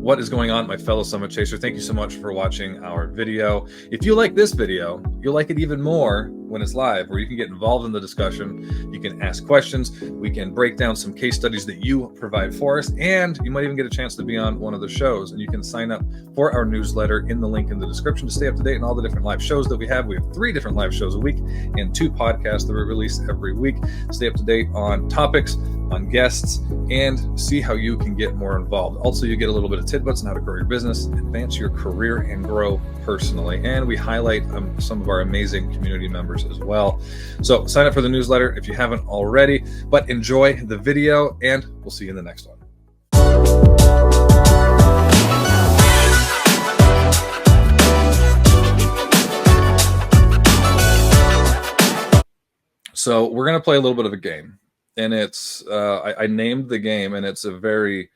What is going on, my fellow Summit Chaser? Thank you so much for watching our video. If you like this video, you'll like it even more when it's live, where you can get involved in the discussion. You can ask questions. We can break down some case studies that you provide for us, and you might even get a chance to be on one of the shows. And you can sign up for our newsletter in the link in the description to stay up to date on all the different live shows that we have. We have 3 different live shows a week and 2 podcasts that we release every week. Stay up to date on topics, on guests, and see how you can get more involved. Also, you get a little bit of tidbits on how to grow your business, advance your career, and grow personally. And we highlight some of our amazing community members as well. So sign up for the newsletter if you haven't already, but enjoy the video, and we'll see you in the next one. So we're going to play a little bit of a game. And it's I named the game, and it's a very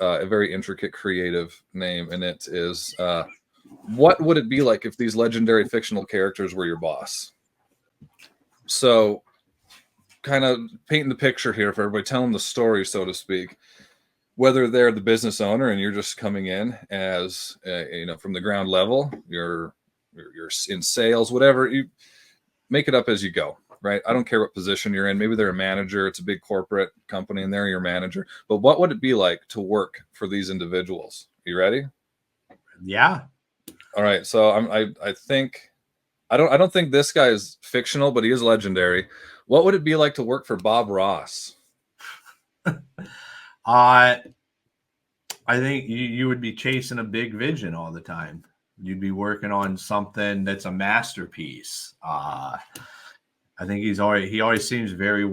intricate, creative name, and it is what would it be like if these legendary fictional characters were your boss? So, kind of painting the picture here for everybody, telling the story, so to speak. Whether they're the business owner and you're just coming in as from the ground level, you're in sales, whatever, you make it up as you go. Right? I don't care what position you're in. Maybe they're a manager. It's a big corporate company and they're your manager. But what would it be like to work for these individuals? You ready? Yeah. All right. So I think I don't think this guy is fictional, but he is legendary. What would it be like to work for Bob Ross? I think you would be chasing a big vision all the time. You'd be working on something that's a masterpiece. I think he always seems very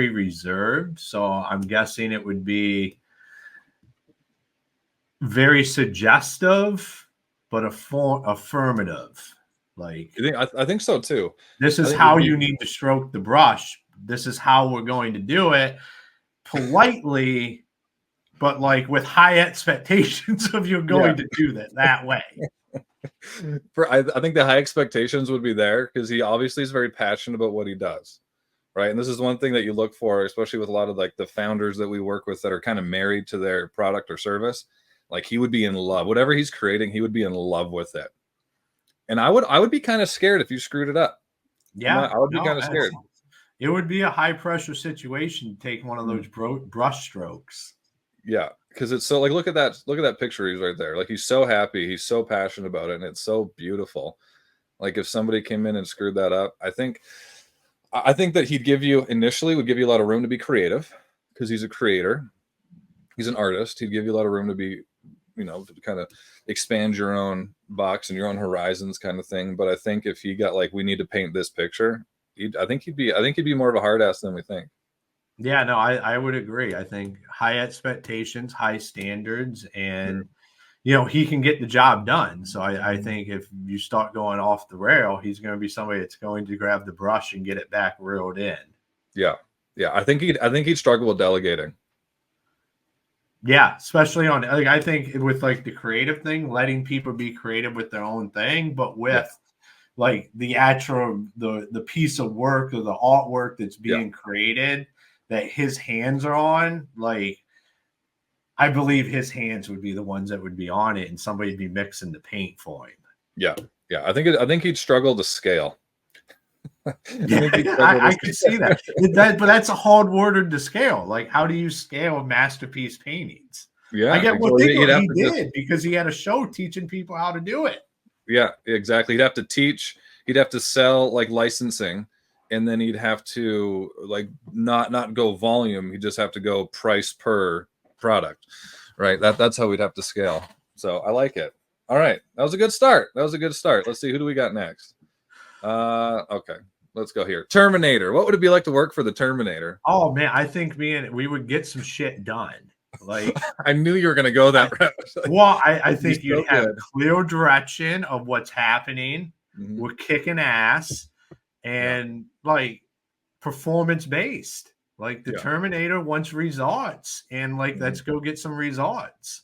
reserved. So I'm guessing it would be very suggestive, but affirmative. Like, I think so too. This is how you need to stroke the brush. This is how we're going to do it politely, but like with high expectations of you're going to do that way. I think the high expectations would be there because he obviously is very passionate about what he does, right? And this is one thing that you look for, especially with a lot of like the founders that we work with that are kind of married to their product or service. Like, he would be in love. Whatever he's creating, he would be in love with it. And I would be kind of scared if you screwed it up. Yeah, I would be kind of scared. It would be a high pressure situation to take one of those brush strokes. Yeah. Because it's so, like, look at that picture. He's right there. Like, he's so happy. He's so passionate about it. And it's so beautiful. Like, if somebody came in and screwed that up, I think that would give you a lot of room to be creative, because he's a creator. He's an artist. He'd give you a lot of room to be, to kind of expand your own box and your own horizons kind of thing. But I think if he got like, we need to paint this picture, I think he'd be more of a hard ass than we think. Yeah, no, I would agree. I think high expectations, high standards, and, he can get the job done. So I think if you start going off the rail, he's going to be somebody that's going to grab the brush and get it back reeled in. Yeah. Yeah. I think he'd struggle with delegating. Yeah. Especially I think with like the creative thing, letting people be creative with their own thing, but with like the actual, the piece of work or the artwork that's being created that his hands are on, like, I believe his hands would be the ones that would be on it, and somebody would be mixing the paint for him. Yeah. Yeah. I think he'd struggle to scale. I can see that. But that's a hard word to scale. Like, how do you scale masterpiece paintings? Yeah. I get what he did because he had a show teaching people how to do it. Yeah, exactly. He'd have to teach, he'd have to sell like licensing, and then he'd have to like not go volume. He'd just have to go price per product, right? That's how we'd have to scale. So I like it. All right. That was a good start. Let's see, who do we got next? Okay. Let's go here. Terminator. What would it be like to work for the Terminator? Oh man, I think we would get some shit done. Like, I knew you were going to go that route. Well, I think you'd have clear direction of what's happening. Mm-hmm. We're kicking ass and like performance based. Like the Terminator wants results, and like let's go get some results.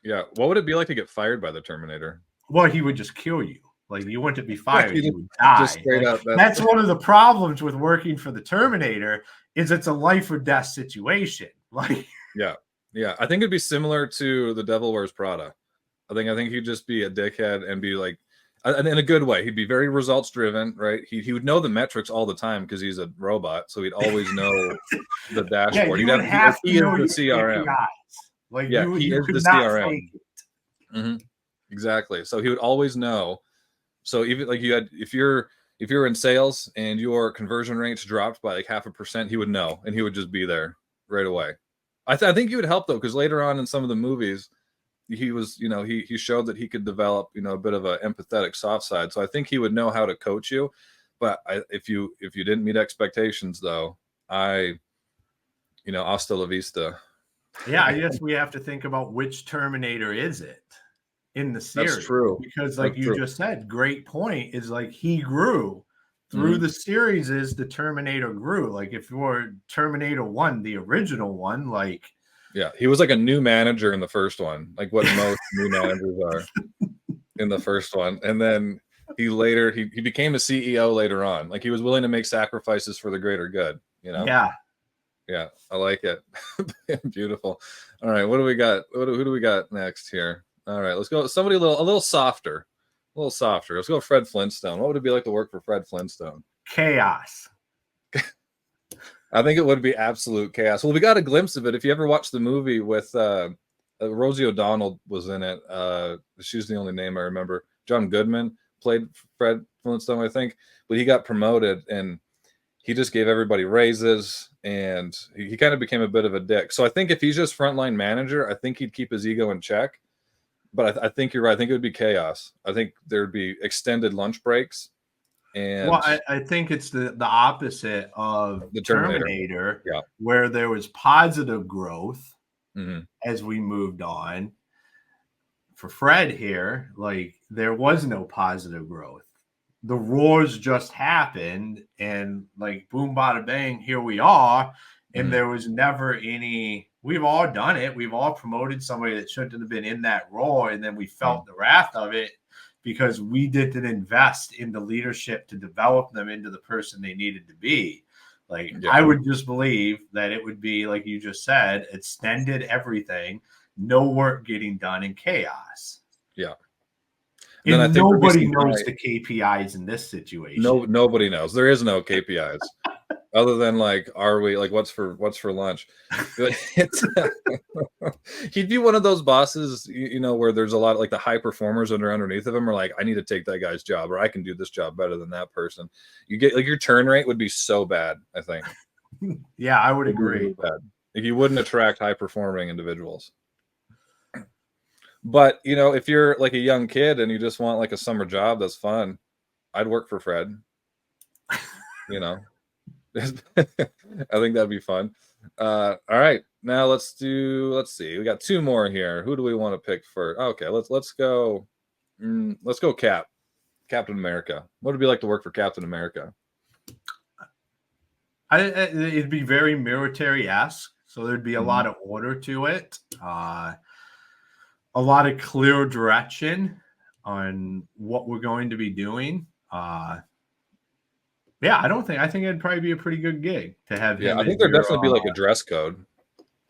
Yeah. What would it be like to get fired by the Terminator? Well, he would just kill you. Like, you wouldn't be fired, you would die. Like, that's one of the problems with working for the Terminator is it's a life or death situation. Like, yeah. Yeah, I think it'd be similar to The Devil Wears Prada. I think he'd just be a dickhead and be like, and in a good way. He'd be very results driven, right? He would know the metrics all the time because he's a robot, so he'd always know the Yeah, dashboard. you He'd would have like have to he is know the your CRM. KPIs. Like Yeah, he you is the could not fake CRM. it. Hmm. Exactly. So he would always know. So even like you had, if you're in sales and your conversion rates dropped by like 0.5%, he would know, and he would just be there right away. I think he would help though, because later on in some of the movies, he was, he showed that he could develop, a bit of an empathetic soft side. So I think he would know how to coach you. But if you didn't meet expectations though, hasta la vista. Yeah, I guess we have to think about which Terminator is it in the That's series, true. because like That's you true. just said, great point, is like he grew through Hmm. the series. Is the Terminator grew. Like if you're Terminator 1, the original one, like Yeah, he was like a new manager in the first one, like what most new managers are in the first one. And then he became a CEO later on. Like he was willing to make sacrifices for the greater good, yeah. Yeah, I like it. Beautiful. All right, what do we got? Who do we got next here? All right, let's go somebody a little softer. A little softer. Let's go Fred Flintstone. What would it be like to work for Fred Flintstone? Chaos. I think it would be absolute chaos. Well, we got a glimpse of it. If you ever watched the movie with Rosie O'Donnell was in it. She's the only name I remember. John Goodman played Fred Flintstone, I think, but he got promoted and he just gave everybody raises and he kind of became a bit of a dick. So I think if he's just frontline manager, I think he'd keep his ego in check. But I think you're right. I think it would be chaos. I think there'd be extended lunch breaks Well, and I think it's the opposite of the Terminator. Terminator, Yeah. where there was positive growth Hmm. as we moved on. For Fred here, like there was no positive growth. The roars just happened, and like boom, bada bang, here we are. And Hmm. there was never any. We've all done it. We've all promoted somebody that shouldn't have been in that role, and then we felt the wrath of it because we didn't invest in the leadership to develop them into the person they needed to be. Like Yeah. I would just believe that it would be like you just said, extended everything, no work getting done, in chaos. Yeah. And then I And think there'd be nobody some knows the KPIs in this situation. nobody knows. There is no KPIs other than like, are we like what's for lunch? But it's he'd be one of those bosses, where there's a lot of like the high performers that are underneath of him are like, I need to take that guy's job or I can do this job better than that person. You get like your turn rate would be so bad, I think. Yeah, I would It'd be really agree. bad. Like you wouldn't attract high performing individuals. But if you're like a young kid and you just want like a summer job that's fun, I'd work for Fred. You know, I think that'd be fun. All right, now let's see. We got two more here. Who do we want to pick first? Okay, let's go. Let's go Captain America. What would it be like to work for Captain America? It'd be very military-esque, so there'd be a lot of order to it, a lot of clear direction on what we're going to be doing. Yeah, I think it'd probably be a pretty good gig to have Yeah, him I as think there'd your. definitely be like a dress code.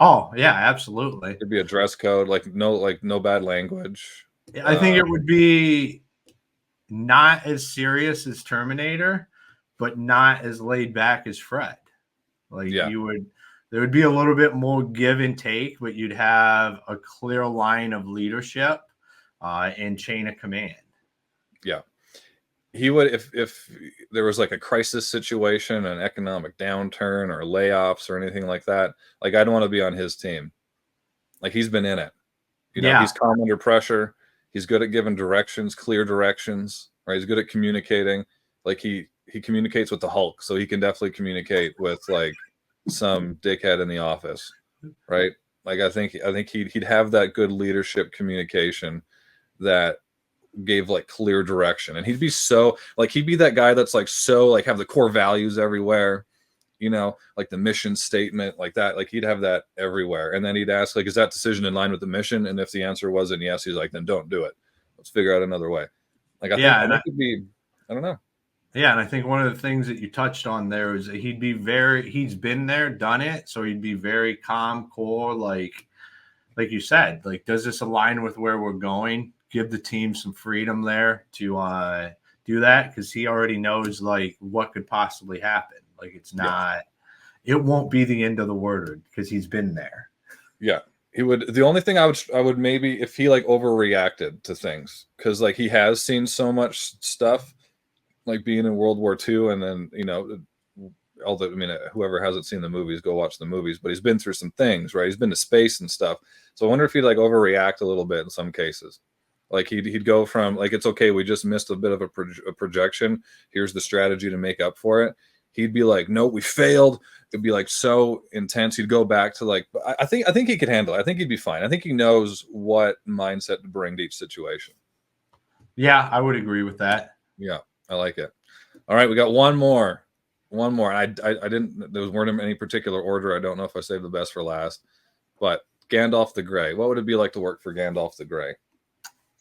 Oh yeah, absolutely. There'd be a dress code, like no bad language. I think it would be not as serious as Terminator, but not as laid back as Fred. Like Yeah. there would be a little bit more give and take, but you'd have a clear line of leadership and chain of command. Yeah. He would if there was like a crisis situation, an economic downturn or layoffs or anything like that, like I'd want to be on his team. Like he's been in it. Yeah. He's calm under pressure. He's good at giving directions, clear directions, right? He's good at communicating. Like he communicates with the Hulk, so he can definitely communicate with like some dickhead in the office, right? Like I think he'd have that good leadership communication that gave like clear direction, and he'd be so like he'd be that guy that's like so like have the core values everywhere, like the mission statement like that, like he'd have that everywhere. And then he'd ask like, is that decision in line with the mission? And if the answer wasn't yes, he's like, then don't do it, let's figure out another way. Like I think it'd be, I don't know. Yeah, and I think one of the things that you touched on there is that he's been there, done it, so he'd be very calm, cool, like like you said, like, does this align with where we're going? Give the team some freedom there to do that, because he already knows like what could possibly happen. Like, it's not, it won't be the end of the world because he's been there. Yeah. He would. The only thing I would maybe, if he like overreacted to things, because like he has seen so much stuff, like being in World War II, and then although I mean, whoever hasn't seen the movies, go watch the movies. But he's been through some things, right? He's been to space and stuff. So I wonder if he'd like overreact a little bit in some cases. Like he'd go from like, it's okay, we just missed a bit of a projection. Here's the strategy to make up for it. He'd be like, no, we failed. It'd be like so intense. He'd go back to like, I think he could handle it. I think he'd be fine. I think he knows what mindset to bring to each situation. Yeah, I would agree with that. Yeah, I like it. All right, we got one more. I didn't. There weren't in any particular order. I don't know if I saved the best for last. But Gandalf the Grey. What would it be like to work for Gandalf the Grey?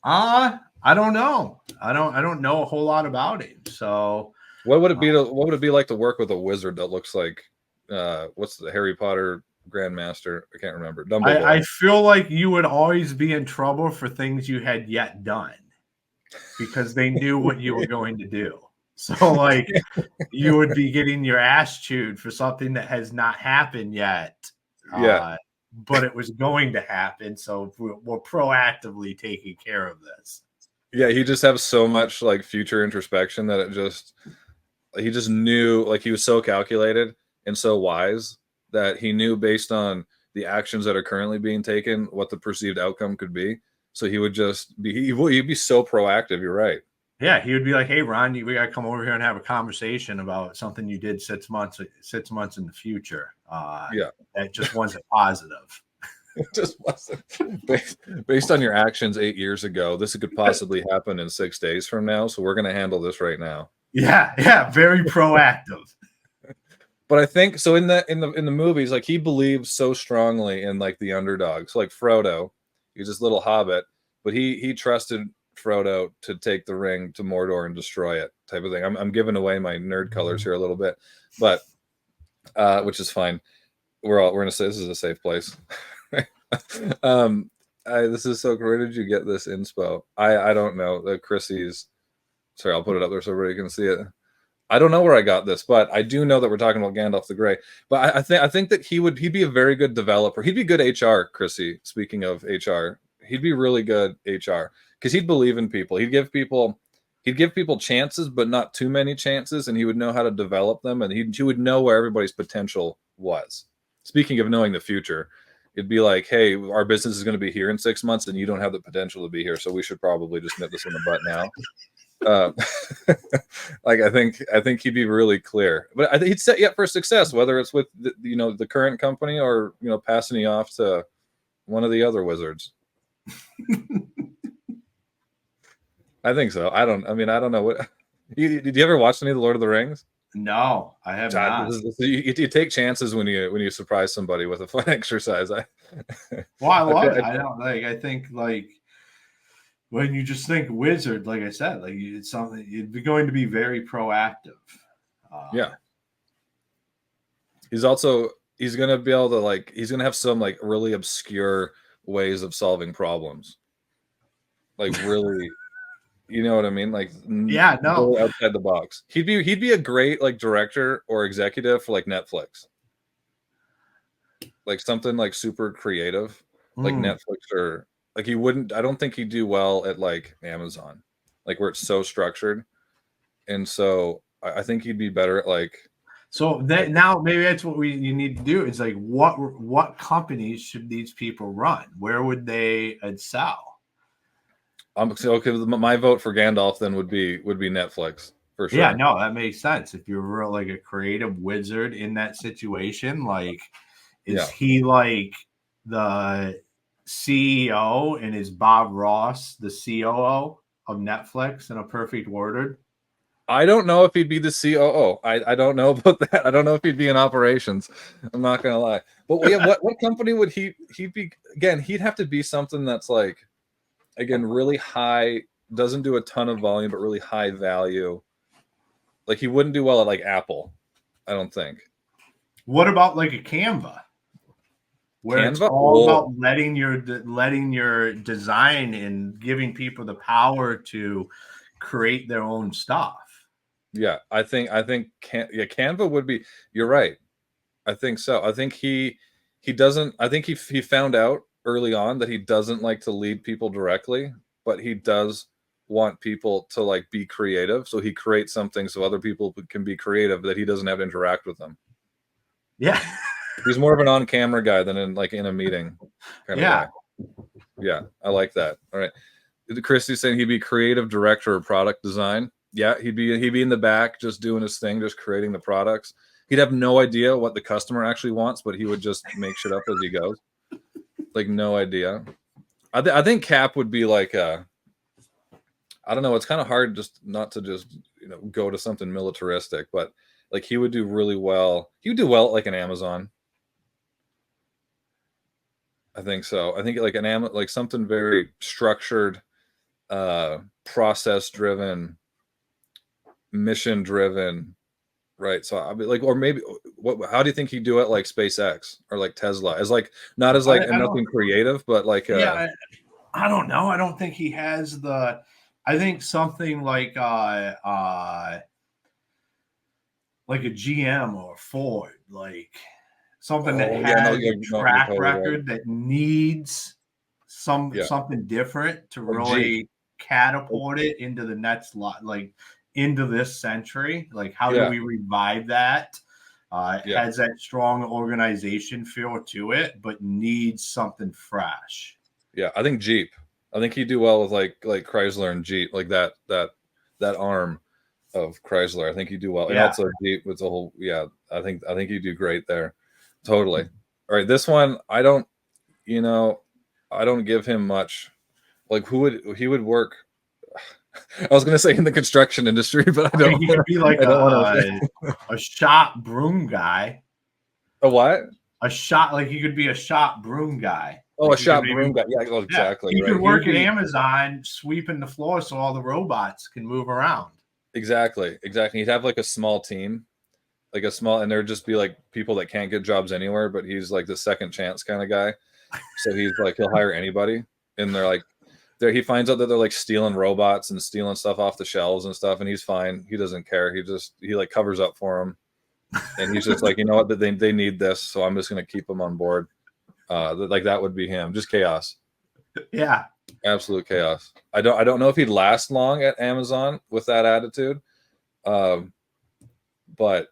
I don't know. I don't know a whole lot about him. So what would it be? What would it be like to work with a wizard that looks like what's the Harry Potter Grandmaster? I can't remember. Dumbledore. I feel like you would always be in trouble for things you had yet done, because they knew what you were going to do. So like you would be getting your ass chewed for something that has not happened yet. Yeah. But it was going to happen. So we're proactively taking care of this. Yeah, he just has so much like future introspection that he just knew, like he was so calculated and so wise that he knew based on the actions that are currently being taken what the perceived outcome could be. So he would just be he'd be so proactive. You're right. Yeah, he would be like, "Hey, Ron, we got to come over here and have a conversation about something you did 6 months in the future." Yeah, that just wasn't positive. It just wasn't based on your actions 8 years ago. This could possibly happen in 6 days from now, so we're going to handle this right now. Yeah, very proactive. But I think so in the movies, like he believes so strongly in like the underdogs, like Frodo. He's this little hobbit, but he trusted Frodo to take the ring to Mordor and destroy it, type of thing. I'm giving away my nerd colors here a little bit, but which is fine. We're gonna say this is a safe place. This is so cool. Where did you get this inspo? I don't know. The Chrissy's. Sorry, I'll put it up there so everybody can see it. I don't know where I got this, but I do know that we're talking about Gandalf the Grey. But I think that he'd be a very good developer. He'd be good HR, Chrissy. Speaking of HR, he'd be really good HR because he'd believe in people. He'd give people chances, but not too many chances, and he would know how to develop them, and he would know where everybody's potential was. Speaking of knowing the future, it'd be like, hey, our business is going to be here in 6 months, and you don't have the potential to be here, so we should probably just nip this in the butt now. Like I think he'd be really clear, but I think he'd set you up for success, whether it's with the current company or passing you off to one of the other wizards. I think so. I don't know what. Did you ever watch any of the Lord of the Rings? No, I have not. You take chances when you surprise somebody with a fun exercise. I love it. I think when you just think wizard, like I said, like it's something you're going to be very proactive. Yeah. He's going to be able to he's going to have some like really obscure ways of solving problems. Like really, you know what I mean? Like yeah, no, really outside the box. He'd be a great like director or executive for like Netflix. Like something like super creative, like Netflix or. Like he wouldn't. I don't think he'd do well at like Amazon, like where it's so structured, and so I think he'd be better at like. So that now maybe that's what you need to do is like what companies should these people run? Where would they excel? Okay. My vote for Gandalf then would be Netflix for sure. Yeah, no, that makes sense. If you're real like a creative wizard in that situation, like is he like the CEO and is Bob Ross the COO of Netflix in a perfect word? I don't know if he'd be the COO. I don't know about that. I don't know if he'd be in operations. I'm not gonna lie. But yeah, what company would he be? Again, he'd have to be something that's like, again, really high. Doesn't do a ton of volume, but really high value. Like he wouldn't do well at like Apple. I don't think. What about like a Canva? where it's Canva. all about letting your design and giving people the power to create their own stuff. Yeah, I think Canva would be. You're right. I think so. I think he doesn't. I think he found out early on that he doesn't like to lead people directly, but he does want people to like be creative. So he creates something so other people can be creative that he doesn't have to interact with them. Yeah. He's more of an on-camera guy than in a meeting kind of Yeah. guy. Yeah, I like that. All right. Christy's saying he'd be creative director of product design. Yeah, he'd be in the back just doing his thing, just creating the products. He'd have no idea what the customer actually wants, but he would just make shit up as he goes. Like no idea. I think Cap would be like I don't know. It's kind of hard just not to just go to something militaristic, but like he would do really well. He would do well at like an Amazon. I think so. I think like something very structured, process driven, mission driven, right? So I'll be like, or maybe what? How do you think he'd do it like SpaceX or like Tesla? As like not as like nothing creative, but like I don't know. I don't think he has the. I think something like a GM or Ford, like something that has a track record that needs something different to really catapult it into the next lot, like into this century. Like, how do we revive that? It has that strong organization feel to it, but needs something fresh. Yeah, I think Jeep. I think he'd do well with like Chrysler and Jeep, like that arm of Chrysler. I think he'd do well, and also Jeep with the whole. Yeah, I think he'd do great there. Totally. All right, this one I don't give him much. Like he would work. I was gonna say in the construction industry, but I don't. He could be like a shop broom guy. A what? A shop, like he could be a shop broom guy. Oh, like a shop broom guy. Yeah, exactly. He could work at Amazon sweeping the floor so all the robots can move around. Exactly. He'd have like a small team, and there'd just be like people that can't get jobs anywhere, but he's like the second chance kind of guy. So he's like he'll hire anybody, and they're like, he finds out that they're like stealing robots and stealing stuff off the shelves and stuff, and he's fine. He doesn't care. He like covers up for them, and he's just like, you know what, they need this, so I'm just gonna keep them on board. Like that would be him. Just chaos. Yeah. Absolute chaos. I don't know if he'd last long at Amazon with that attitude. But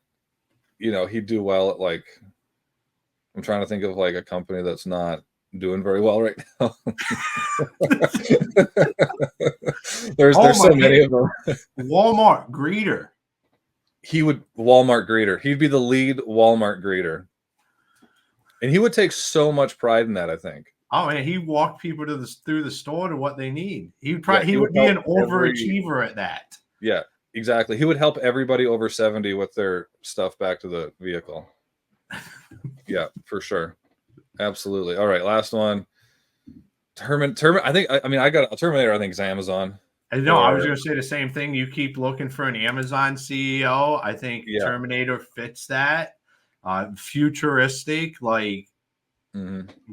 he'd do well at like, I'm trying to think of like a company that's not doing very well right now. there's so many of them. Walmart greeter. Walmart greeter. He'd be the lead Walmart greeter. And he would take so much pride in that, I think. Oh man, he walked people through the store to what they need. He would be an overachiever at that. Yeah, exactly. He would help everybody over 70 with their stuff back to the vehicle. Yeah, for sure. Absolutely. All right, last one. I got a Terminator. I think is Amazon. I know. I was going to say the same thing. You keep looking for an Amazon CEO. I think Terminator fits that. Futuristic, like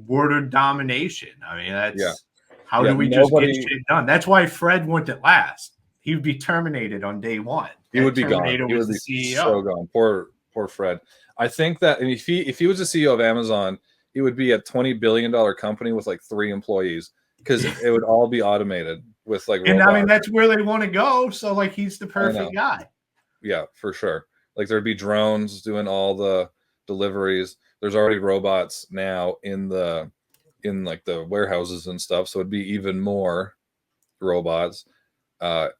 word domination. I mean, that's how do we just get shit done? That's why Fred wouldn't last. He would be terminated on day one. He would be gone. He would be CEO. So gone. Poor Fred. I think that if he was the CEO of Amazon, he would be a $20 billion company with like 3 employees because it would all be automated with like robots. And I mean, that's where they want to go. So like, he's the perfect guy. Yeah, for sure. Like there'd be drones doing all the deliveries. There's already robots now in like the warehouses and stuff. So it'd be even more robots. I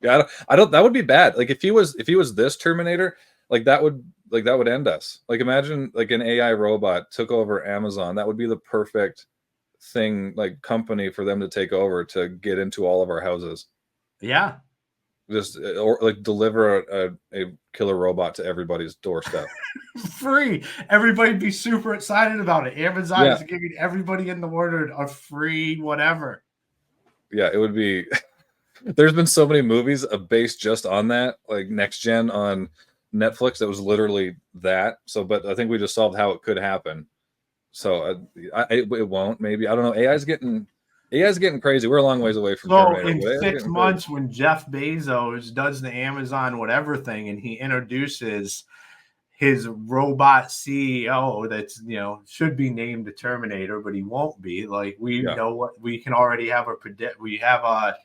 don't. That would be bad. Like if he was this Terminator, like that would end us. Like imagine like an AI robot took over Amazon. That would be the perfect thing, like company for them to take over to get into all of our houses. Yeah. Just or like deliver a killer robot to everybody's doorstep. Free. Everybody'd be super excited about it. Amazon is giving everybody in the world a free whatever. Yeah, it would be. There's been so many movies based just on that, like Next Gen on Netflix. That was literally that. So, but I think we just solved how it could happen. So it won't. Maybe, I don't know. AI's getting crazy. We're a long ways away from So Terminator. in but AI 's 6 getting months, crazy. when Jeff Bezos does the Amazon whatever thing, and he introduces his robot CEO that's, should be named the Terminator, but he won't be. Like, we Yeah. know what we can already have we have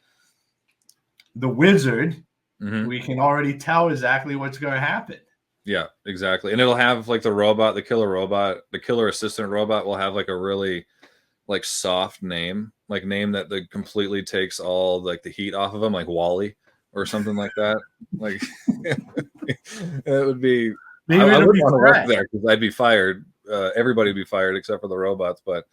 the wizard. Mhm. We can already tell exactly what's going to happen. Yeah, exactly. And it'll have like the robot, the killer assistant robot will have like a really like soft name, like name that completely takes all like the heat off of him, like Wally or something like that. Like it would be. I, Maybe I it'll wouldn't be want to work fresh. there because I'd be fired. Everybody would be fired except for the robots. But